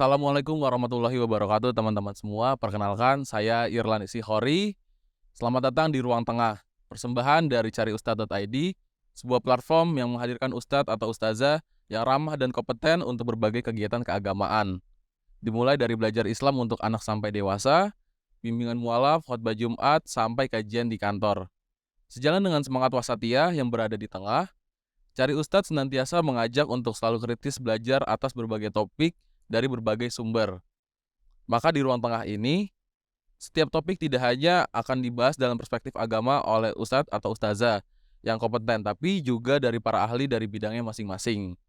Assalamualaikum warahmatullahi wabarakatuh teman-teman semua. Perkenalkan saya Irlan Isihori. Selamat datang di Ruang Tengah, persembahan dari cariustad.id, sebuah platform yang menghadirkan ustadz atau ustazah yang ramah dan kompeten untuk berbagai kegiatan keagamaan. Dimulai dari belajar Islam untuk anak sampai dewasa, bimbingan mualaf, khotbah Jumat, sampai kajian di kantor. Sejalan dengan semangat wasatiyah yang berada di tengah, Cari Ustadz senantiasa mengajak untuk selalu kritis belajar atas berbagai topik dari berbagai sumber. Maka di ruang tengah ini, setiap topik tidak hanya akan dibahas dalam perspektif agama oleh ustadz atau ustazah yang kompeten, tapi juga dari para ahli dari bidangnya masing-masing.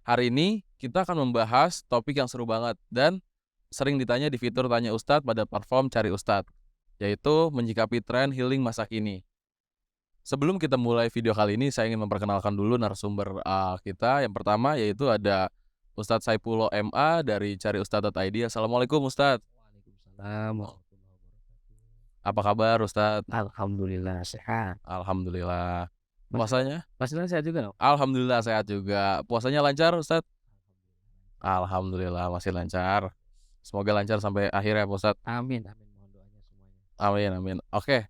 Hari ini kita akan membahas topik yang seru banget dan sering ditanya di fitur Tanya Ustadz pada platform Cari Ustadz, yaitu menyikapi tren healing masa kini. Sebelum kita mulai video kali ini, saya ingin memperkenalkan dulu narasumber kita. Yang pertama yaitu ada Ustadz Saifullah MA dari Cari Ustadz.id. Assalamualaikum Ustadz. Waalaikumsalam warahmatullahi wabarakatuh. Apa kabar Ustadz? Alhamdulillah sehat. Alhamdulillah. Mas Puasanya? Mas Dilan sehat juga dong? Alhamdulillah sehat juga. Puasanya lancar Ustadz? Alhamdulillah masih lancar. Semoga lancar sampai akhir ya Pak Ustadz. Amin amin, mohon doanya semuanya. Amin amin. Oke.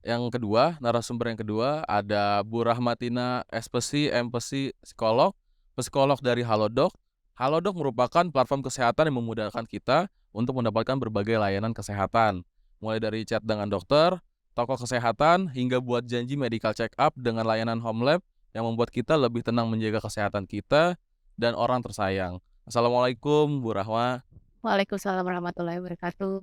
Yang kedua, narasumber yang kedua ada Bu Rahmatina Espesi, MPesi Psikolog, psikolog dari Halodoc. Halodoc merupakan platform kesehatan yang memudahkan kita untuk mendapatkan berbagai layanan kesehatan, mulai dari chat dengan dokter, toko kesehatan, hingga buat janji medical check up dengan layanan home lab yang membuat kita lebih tenang menjaga kesehatan kita dan orang tersayang. Assalamualaikum Bu Rahma. Waalaikumsalam warahmatullahi wabarakatuh.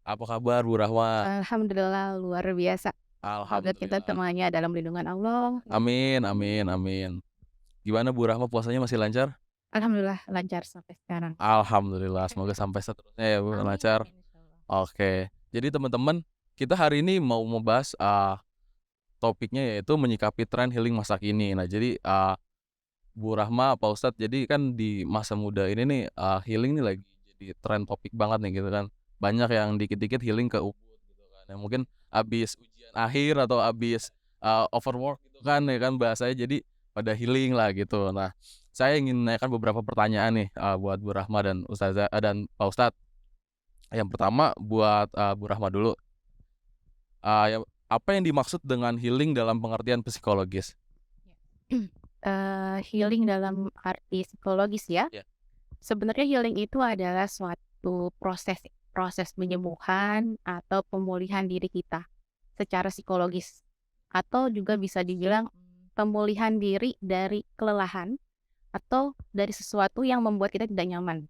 Apa kabar Bu Rahma? Alhamdulillah luar biasa. Semoga kita Alhamdulillah. semuanya dalam lindungan Allah. Amin, amin, amin. Gimana Bu Rahma, puasanya masih lancar? Alhamdulillah lancar sampai sekarang. Alhamdulillah, semoga sampai seterusnya ya Bu, Amin, lancar. amin, insyaallah. Oke, jadi teman-teman, kita hari ini mau membahas topiknya yaitu menyikapi tren healing masa kini. Nah, jadi Bu Rahma, Pak Ustadz, jadi kan di masa muda ini nih healing nih lagi jadi tren topik banget nih gitu kan. Banyak yang dikit-dikit healing ke Ubud gitu kan. Yang mungkin abis ujian akhir atau abis overwork gitu kan ya kan bahasanya, jadi pada healing lah gitu. Nah, saya ingin menanyakan beberapa pertanyaan nih buat Bu Rahma dan Ustazah dan Pak Ustadz. Yang pertama buat Bu Rahma dulu. Apa yang dimaksud dengan healing dalam pengertian psikologis? Healing dalam arti psikologis ya. Ya. Sebenarnya healing itu adalah suatu proses penyembuhan atau pemulihan diri kita secara psikologis, atau juga bisa dibilang pemulihan diri dari kelelahan atau dari sesuatu yang membuat kita tidak nyaman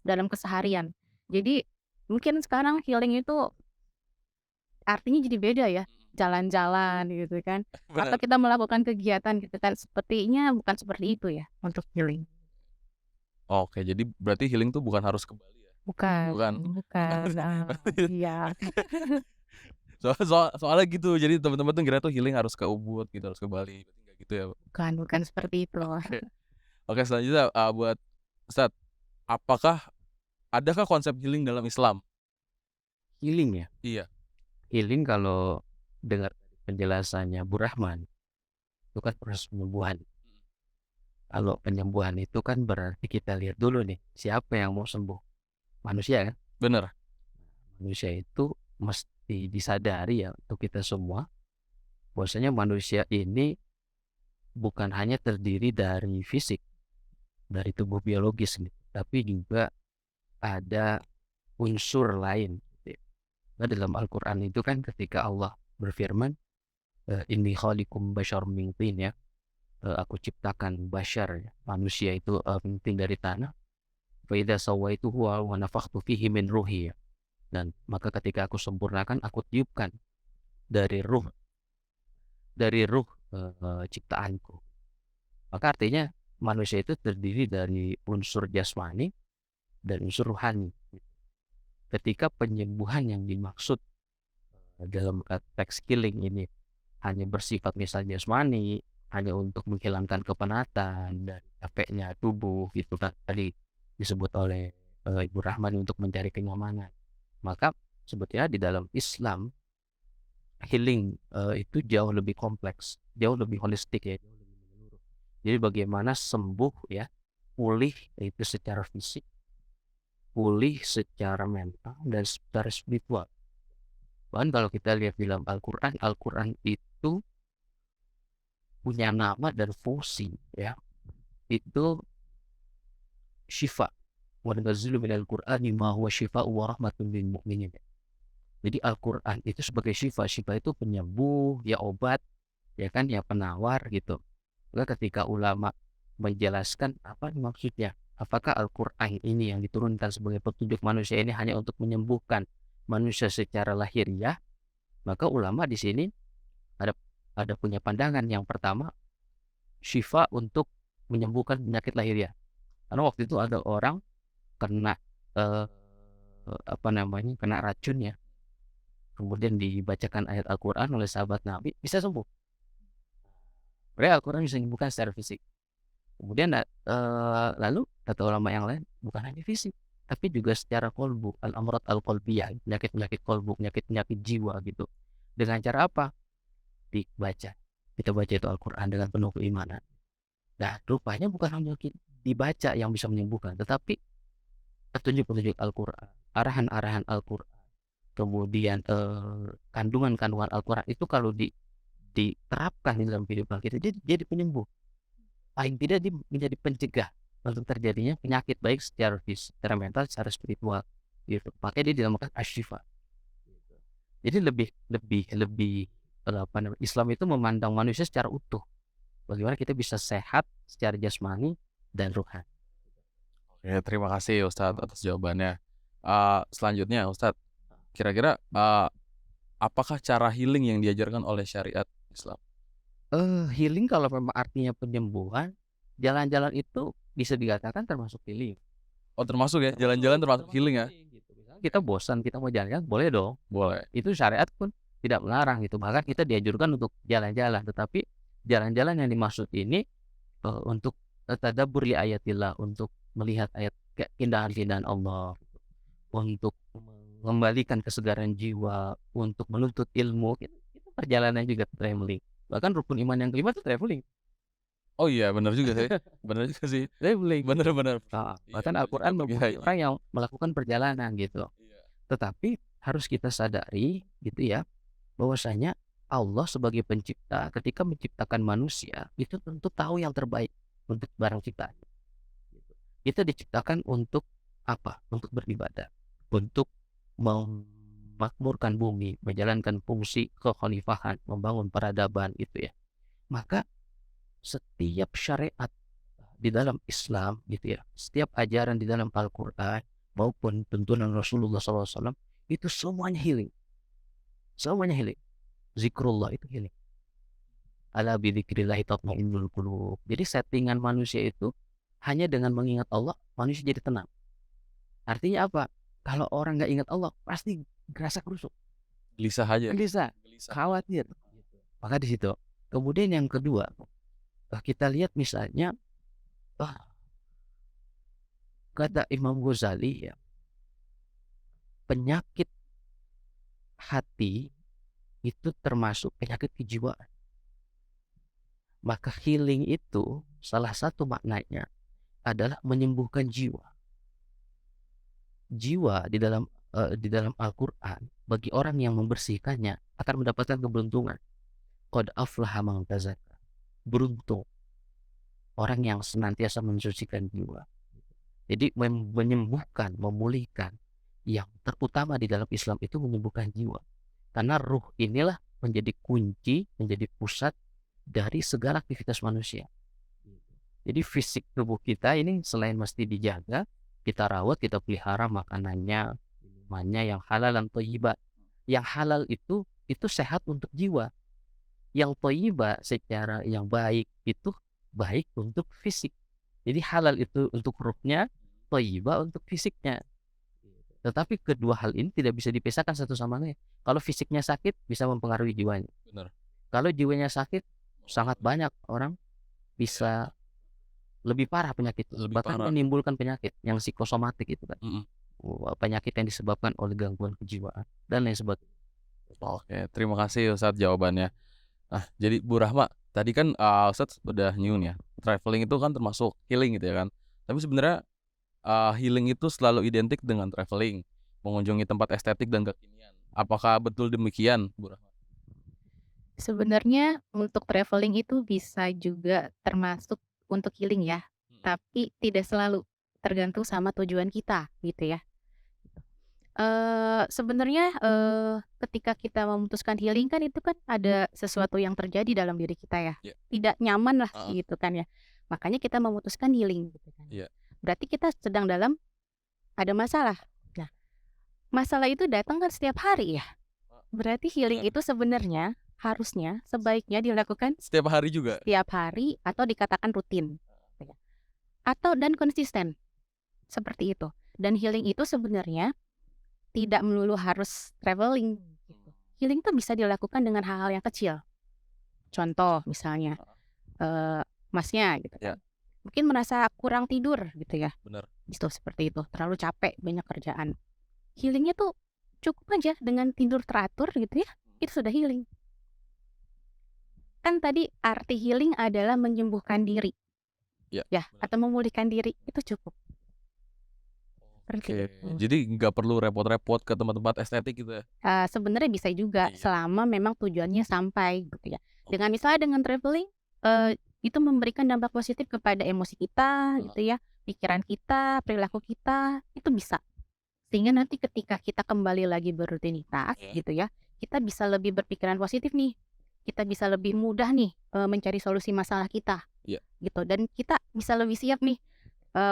dalam keseharian. Jadi mungkin sekarang healing itu artinya jadi beda ya, jalan-jalan gitu kan, atau kita melakukan kegiatan gitu kan, sepertinya bukan seperti itu ya untuk healing. Oke, jadi berarti healing tuh bukan harus ke Bali ya? Bukan. Iya. Soalnya gitu, jadi teman-teman tuh kira tuh healing harus ke Ubud gitu, harus ke Bali, berarti nggak gitu ya Pak? Bukan seperti itu. Oke, selanjutnya buat Ustadz, adakah konsep healing dalam Islam? Healing ya? Iya. Healing kalau dengar penjelasannya Bu Rahman, itu kan proses penyembuhan. Kalau penyembuhan itu kan berarti kita lihat dulu nih, siapa yang mau sembuh? Manusia kan? Bener. Manusia itu mesti disadari ya untuk kita semua, bahwasanya manusia ini bukan hanya terdiri dari fisik, dari tubuh biologis gitu, tapi juga ada unsur lain. Nah, dalam Al-Quran itu kan ketika Allah berfirman, inni khaliqum basyar min tin ya, aku ciptakan basyar ya, manusia itu min tin dari tanah, fa idza sawaituhu wa nafakhtu fihi min ruhi ya, dan maka ketika aku sempurnakan, aku tiupkan dari ruh ciptaanku. Maka artinya manusia itu terdiri dari unsur jasmani dan unsur rohani. Ketika penyembuhan yang dimaksud dalam teks healing ini hanya bersifat misalnya jasmani, hanya untuk menghilangkan kepenatan dan capeknya tubuh gitu kan, tadi disebut oleh Ibu Rahman untuk mencari kenyamanan, maka sebetulnya di dalam Islam healing itu jauh lebih kompleks, jauh lebih holistik ya, jauh lebih menyeluruh. Jadi bagaimana sembuh ya, pulih itu secara fisik, pulih secara mental dan secara spiritual. Bahkan kalau kita lihat di dalam Al-Quran, Al-Quran itu punya nama dan fungsi, ya. Itu syifa. Wa nunazzilu minal Qur'ani ma huwa syifaa'un wa rahmatun lil mu'minin. Jadi Al-Quran itu sebagai syifa. Syifa itu penyembuh, ya obat, ya kan, ya penawar gitu. Maka ketika ulama menjelaskan apa maksudnya, apakah Al-Quran ini yang diturunkan sebagai petunjuk manusia ini hanya untuk menyembuhkan manusia secara lahiriah, maka ulama di sini ada punya pandangan. Yang pertama, syifa untuk menyembuhkan penyakit lahiriah. Karena waktu itu ada orang kena kena racun, ya. Kemudian dibacakan ayat Al-Quran oleh sahabat Nabi, bisa sembuh. Padahal Al-Quran bisa menyembuhkan secara fisik. Kemudian lalu kata ulama yang lain, bukan hanya fisik, tapi juga secara kolbu, al-amrad al-qalbiyah, penyakit-penyakit kolbu, penyakit-penyakit jiwa gitu. Dengan cara apa? Dibaca. Kita baca itu Al-Quran dengan penuh keimanan. Nah, rupanya bukan hanya dibaca yang bisa menyembuhkan, tetapi petunjuk-petunjuk Al-Quran, arahan-arahan Al-Quran, kemudian kandungan-kandungan Al-Quran itu kalau diterapkan di dalam kehidupan kita, jadi penyembuh. Paling tidak dia menjadi pencegah untuk terjadinya penyakit, baik secara fisik, secara mental, secara spiritual gitu. Makanya dia dinamakan asyifa. Jadi lebih Islam itu memandang manusia secara utuh. Bagaimana kita bisa sehat secara jasmani dan rohani. Oke, terima kasih Ustadz atas jawabannya. Selanjutnya Ustadz, kira-kira apakah cara healing yang diajarkan oleh syariat Islam? Healing kalau memang artinya penyembuhan, jalan-jalan itu bisa dikatakan termasuk healing. Oh, termasuk ya, jalan-jalan termasuk healing ya? Gitu. Misalnya kita bosan, kita mau jalan-jalan, boleh dong. Boleh. Itu syariat pun tidak melarang gitu. Bahkan kita dianjurkan untuk jalan-jalan. Tetapi jalan-jalan yang dimaksud ini untuk tadabbur li ayatillah, untuk melihat ayat keindahan-keindahan Allah, untuk mengembalikan kesegaran jiwa, untuk menuntut ilmu. Itu perjalanan juga, traveling. Bahkan rukun iman yang kelima itu traveling. Oh iya, benar juga sih. Benar juga sih. Traveling. Benar-benar. Bahkan Al-Quran mempunyai orang yang melakukan perjalanan gitu. Tetapi harus kita sadari gitu ya, bahwasanya Allah sebagai pencipta ketika menciptakan manusia itu tentu tahu yang terbaik untuk barang ciptaan. Kita diciptakan untuk apa? Untuk beribadah, untuk memakmurkan bumi, menjalankan fungsi kekhalifahan, membangun peradaban gitu ya. Maka setiap syariat di dalam Islam gitu ya, setiap ajaran di dalam Al-Quran maupun tuntunan Rasulullah SAW itu semuanya healing. Semuanya healing. Zikrullah itu healing. Ala bidzikrillahi tatma'innul qulub. Jadi settingan manusia itu hanya dengan mengingat Allah, manusia jadi tenang. Artinya apa? Kalau orang nggak ingat Allah, pasti gerasa kerusuk. Gelisah aja. Gelisah, khawatir. Maka di situ. Kemudian yang kedua, kita lihat misalnya kata Imam Ghazali ya, penyakit hati itu termasuk penyakit kejiwaan. Maka healing itu salah satu maknanya adalah menyembuhkan jiwa. Jiwa di dalam Al-Quran bagi orang yang membersihkannya akan mendapatkan keberuntungan. Qad aflaha man tazakka. Beruntung orang yang senantiasa mensucikan jiwa. Jadi menyembuhkan, memulihkan. Yang terutama di dalam Islam itu menyembuhkan jiwa. Karena ruh inilah menjadi kunci, menjadi pusat dari segala aktivitas manusia. Jadi fisik tubuh kita ini selain mesti dijaga, kita rawat, kita pelihara makanannya, minumannya yang halal dan thayyibah. Yang halal itu sehat untuk jiwa. Yang thayyibah secara yang baik itu baik untuk fisik. Jadi halal itu untuk ruhnya, thayyibah untuk fisiknya. Tetapi kedua hal ini tidak bisa dipisahkan satu sama lain. Kalau fisiknya sakit bisa mempengaruhi jiwanya. Benar. Kalau jiwanya sakit, sangat banyak orang bisa lebih parah penyakit, bahkan menimbulkan penyakit yang psikosomatik itu kan. Penyakit yang disebabkan oleh gangguan kejiwaan dan lain sebagainya. Oke, terima kasih Ustadz jawabannya. Nah, jadi Bu Rahma, tadi kan Ustadz udah nyun ya, traveling itu kan termasuk healing gitu ya kan. Tapi sebenarnya healing itu selalu identik dengan traveling, mengunjungi tempat estetik dan kekinian. Apakah betul demikian, Bu Rahma? Sebenarnya untuk traveling itu bisa juga termasuk untuk healing ya, tapi tidak selalu, tergantung sama tujuan kita gitu ya. Sebenarnya, ketika kita memutuskan healing kan itu kan ada sesuatu yang terjadi dalam diri kita ya, Iya. tidak nyaman lah Heeh. gitu kan ya. Makanya kita memutuskan healing gitu kan. Iya. Berarti kita sedang dalam ada masalah. Nah, masalah itu datang kan setiap hari ya. Berarti healing itu sebenarnya harusnya sebaiknya dilakukan Setiap hari juga? setiap hari atau dikatakan rutin. Atau dan konsisten. Seperti itu. Dan healing itu sebenarnya tidak melulu harus traveling gitu. Healing itu bisa dilakukan dengan hal-hal yang kecil. Contoh misalnya, Masnya gitu Ya. kan. Mungkin merasa kurang tidur gitu ya. Benar. Itu seperti itu, terlalu capek, banyak kerjaan. Healingnya tuh cukup aja dengan tidur teratur gitu ya, itu sudah healing. Kan tadi arti healing adalah menyembuhkan diri. Ya, Ya, benar. atau memulihkan diri, itu cukup. Seperti Oke, itu. jadi nggak perlu repot-repot ke tempat-tempat estetik gitu ya? Sebenarnya bisa juga Iya. selama memang tujuannya sampai gitu ya. Dengan misalnya dengan traveling, itu memberikan dampak positif kepada emosi kita gitu ya, pikiran kita, perilaku kita, itu bisa. Sehingga nanti ketika kita kembali lagi berrutinitas Iya. gitu ya, kita bisa lebih berpikiran positif nih. Kita bisa lebih mudah nih, mencari solusi masalah kita. Iya. Gitu, dan kita bisa lebih siap nih,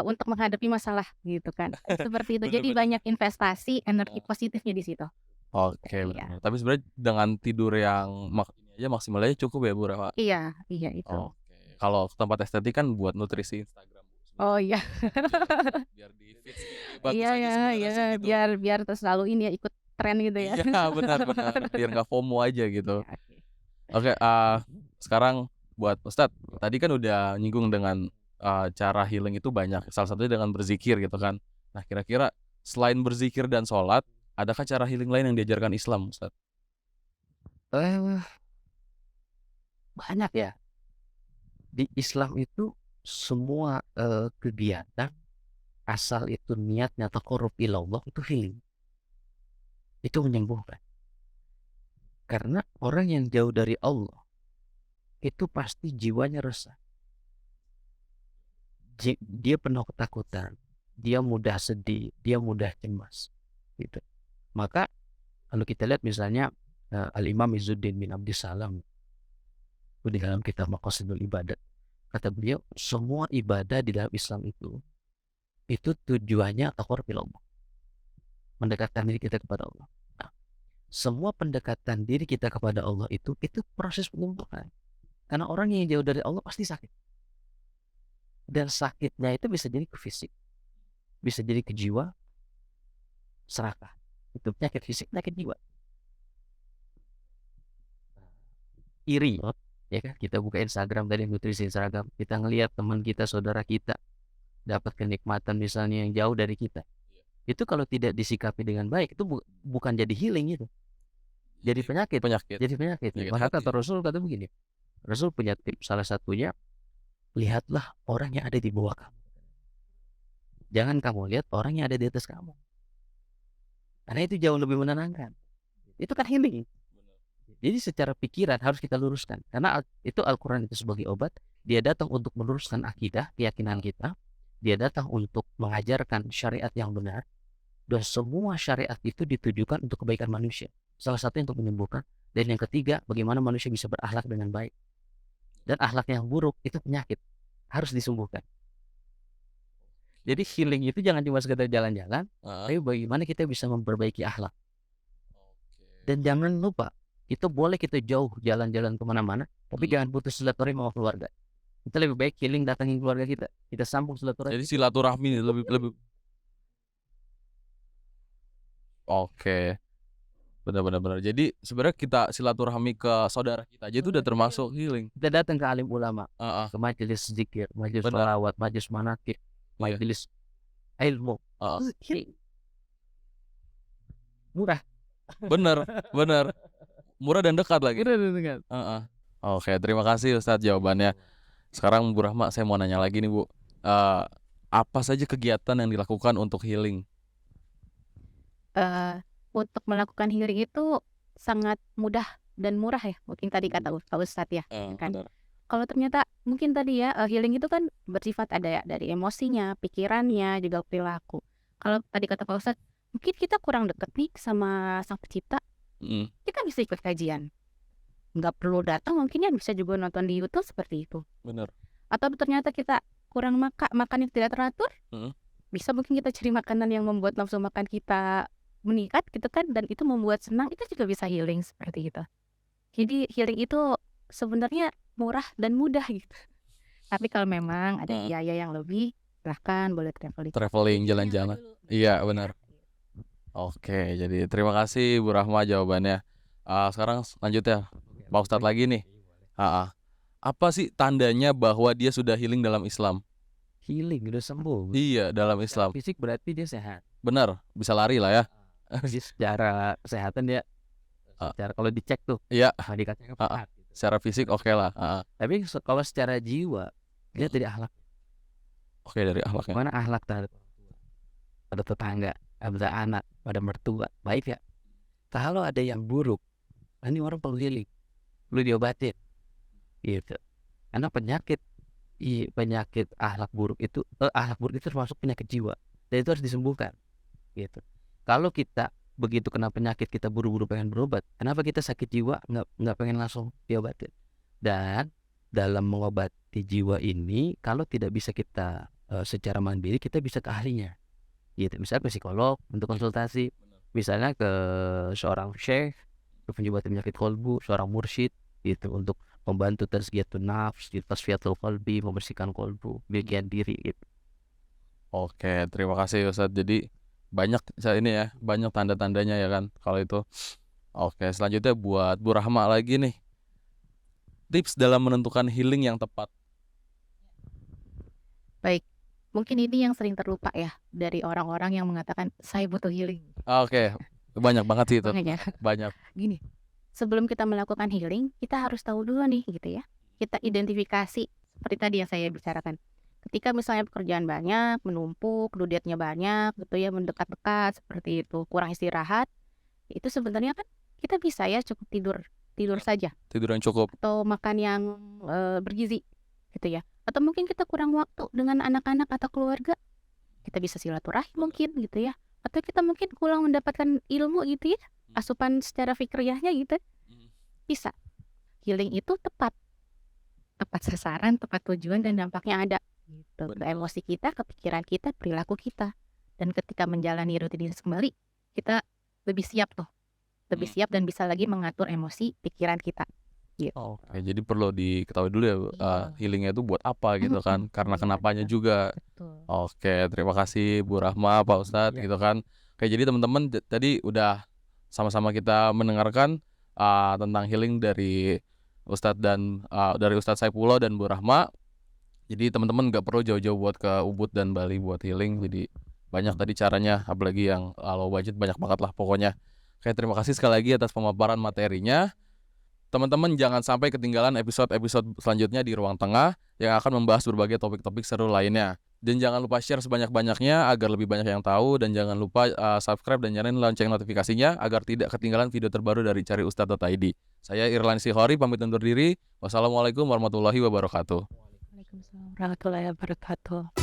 untuk menghadapi masalah gitu kan. Seperti itu. Jadi Bener-bener. banyak investasi energi positifnya di situ. Oke, Iya. benar. Tapi sebenarnya dengan tidur yang ini aja maksimal aja cukup ya, Bu Rahma? Iya, iya itu. Oke. Kalau ke tempat estetik kan buat nutrisi Instagram, Bu, sebenarnya. Oh iya. Biar di feed bagus Iya aja ya, sebenarnya iya sih gitu. biar terus selalu ini ya ikut tren gitu ya. Iya, benar, biar nggak FOMO aja gitu. Iya, oke. Oke, sekarang buat Ustadz, tadi kan udah nyinggung dengan cara healing itu banyak, salah satunya dengan berzikir gitu kan. Nah, kira-kira selain berzikir dan sholat, adakah cara healing lain yang diajarkan Islam, Ustadz? Banyak ya. Di Islam itu semua kegiatan asal itu niatnya taqarrub ilallah itu healing. Itu menyembuhkan. Karena orang yang jauh dari Allah itu pasti jiwanya resah. Dia penuh ketakutan, dia mudah sedih, dia mudah cemas gitu. Maka kalau kita lihat misalnya Al-Imam Izzuddin bin Abdissalam di dalam kitab Maqasidul Ibadat, kata beliau semua ibadah di dalam Islam itu tujuannya taqarrub ilallah, mendekatkan diri kita kepada Allah. Nah, semua pendekatan diri kita kepada Allah itu proses penyembuhan. Karena orang yang jauh dari Allah pasti sakit. Dan sakitnya itu bisa jadi ke fisik, bisa jadi ke jiwa, serakah. Itu penyakit fisik, penyakit jiwa. Iri, ya kan? Kita buka Instagram tadi, nutrisi Instagram, kita ngelihat teman kita, saudara kita dapat kenikmatan misalnya yang jauh dari kita. Itu kalau tidak disikapi dengan baik, itu bukan jadi healing itu. Jadi penyakit. Jadi penyakit. Maka kata Rasul kata begini. Rasul punya tips, salah satunya, lihatlah orang yang ada di bawah kamu. Jangan kamu lihat orang yang ada di atas kamu. Karena itu jauh lebih menenangkan. Itu kan healing. Jadi secara pikiran harus kita luruskan. Karena itu Al-Quran itu sebagai obat. Dia datang untuk meluruskan akidah, keyakinan kita. Dia datang untuk mengajarkan syariat yang benar. Dan semua syariat itu ditujukan untuk kebaikan manusia. Salah satunya untuk menyembuhkan. Dan yang ketiga, bagaimana manusia bisa berakhlak dengan baik. Dan akhlak yang buruk itu penyakit, harus disembuhkan. Jadi healing itu jangan cuma sekedar jalan-jalan, tapi bagaimana kita bisa memperbaiki akhlak. Dan jangan lupa, itu boleh kita jauh jalan-jalan kemana-mana, tapi jangan putus silaturahmi sama keluarga. Kita lebih baik healing datangin keluarga kita sambung silaturahmi. Jadi silaturahmi lebih. Oke. Benar. Jadi sebenarnya kita silaturahmi ke saudara kita aja itu udah termasuk healing. Kita datang ke alim ulama, Heeh. ke majelis zikir, majelis Benar. sholawat, majelis manakib, majelis ilmu. Healing. Murah. Bener. Murah dan dekat lagi. Dekat. Oke, terima kasih Ustadz jawabannya. Sekarang Bu Rahma, saya mau nanya lagi nih Bu. apa saja kegiatan yang dilakukan untuk healing? Untuk melakukan healing itu sangat mudah dan murah ya, mungkin tadi kata Pak Ustadz ya, kan. Benar. Kalau ternyata mungkin tadi ya, healing itu kan bersifat ada ya dari emosinya, pikirannya, juga perilaku. Kalau tadi kata Pak Ustadz, mungkin kita kurang deket nih sama Sang Pencipta, Mm, kita bisa ikut kajian. Nggak perlu datang, mungkin ya bisa juga nonton di YouTube seperti itu. benar. Atau ternyata kita kurang makan yang tidak teratur, Mm. bisa mungkin kita cari makanan yang membuat nafsu makan kita meningkat gitu kan, dan itu membuat senang, itu juga bisa healing seperti itu. Jadi healing itu sebenarnya murah dan mudah gitu. Tapi kalau memang ada biaya yang lebih, silahkan boleh traveling. Traveling, jalan-jalan. Iya, benar. Oke, jadi terima kasih Bu Rahma jawabannya. Sekarang lanjut ya, Pak Ustadz lagi nih. Apa sih tandanya bahwa dia sudah healing dalam Islam? Healing udah sembuh. Iya, dalam Secara Islam. fisik berarti dia sehat. Benar, bisa lari lah ya. Jadi secara kesehatan dia secara kalau dicek tuh Iya, dikatakan sehat gitu. secara fisik oke lah. Tapi kalau secara jiwa dia tidak akhlak. Oke, dari akhlaknya. Mana akhlak terhadap orang tua, pada tetangga, pada anak, pada mertua, baik ya. Kalau ada yang buruk, ini orang perlu healing, perlu diobatin, gitu. Karena penyakit akhlak buruk itu termasuk penyakit jiwa, dan itu harus disembuhkan, gitu. Kalau kita begitu kena penyakit kita buru-buru pengen berobat, kenapa kita sakit jiwa nggak pengen langsung diobatin? Dan dalam mengobati jiwa ini, kalau tidak bisa kita secara mandiri, kita bisa ke ahlinya, gitu. Misalnya ke psikolog untuk konsultasi, misalnya ke seorang syekh untuk menyobati penyakit kolbu, seorang mursyid gitu untuk membantu tazkiyatun nafs, tasfiyatul qalbi, membersihkan kolbu, bagian diri gitu. Oke, terima kasih Ustadz. Jadi banyak ini ya, banyak tanda-tandanya ya kan kalau itu. Oke, selanjutnya buat Bu Rahma lagi nih. Tips dalam menentukan healing yang tepat. Baik, mungkin ini yang sering terlupa ya dari orang-orang yang mengatakan saya butuh healing. Oke, banyak banget sih itu. Makanya Banyak. gini, sebelum kita melakukan healing, kita harus tahu dulu nih gitu ya. Kita identifikasi seperti tadi yang saya bicarakan. Ketika misalnya pekerjaan banyak, menumpuk, duitnya banyak gitu ya, mendekat-dekat seperti itu, kurang istirahat, itu sebenarnya kan kita bisa ya cukup tidur saja, Tidur yang cukup. atau makan yang bergizi gitu ya. Atau mungkin kita kurang waktu dengan anak-anak atau keluarga, kita bisa silaturahim mungkin gitu ya. Atau kita mungkin kurang mendapatkan ilmu gitu ya, asupan secara fikriyahnya gitu, bisa. Healing itu tepat sasaran, tepat tujuan, dan dampaknya ada gitu, ke emosi kita, ke pikiran kita, perilaku kita. Dan ketika menjalani rutinitas kembali, kita lebih siap tuh, lebih siap dan bisa lagi mengatur emosi pikiran kita gitu. Oke, jadi perlu diketahui dulu ya healingnya itu buat apa gitu kan, karena kenapanya juga. Betul. Oke, terima kasih Bu Rahma, Pak Ustadz gitu kan. Oke, jadi teman-teman tadi udah sama-sama kita mendengarkan tentang healing dari Ustadz dan dari Ustadz Saifullah dan Bu Rahma. Jadi teman-teman nggak perlu jauh-jauh buat ke Ubud dan Bali buat healing. Jadi banyak tadi caranya, apalagi yang low budget banyak banget lah pokoknya. Oke, terima kasih sekali lagi atas pemaparan materinya. Teman-teman jangan sampai ketinggalan episode-episode selanjutnya di Ruang Tengah yang akan membahas berbagai topik-topik seru lainnya. Dan jangan lupa share sebanyak-banyaknya agar lebih banyak yang tahu, dan jangan lupa subscribe dan nyalain lonceng notifikasinya agar tidak ketinggalan video terbaru dari cariustad.id. Saya Irlan Sihori pamit undur diri. Wassalamualaikum warahmatullahi wabarakatuh. Waalaikumsalam warahmatullahi wabarakatuh.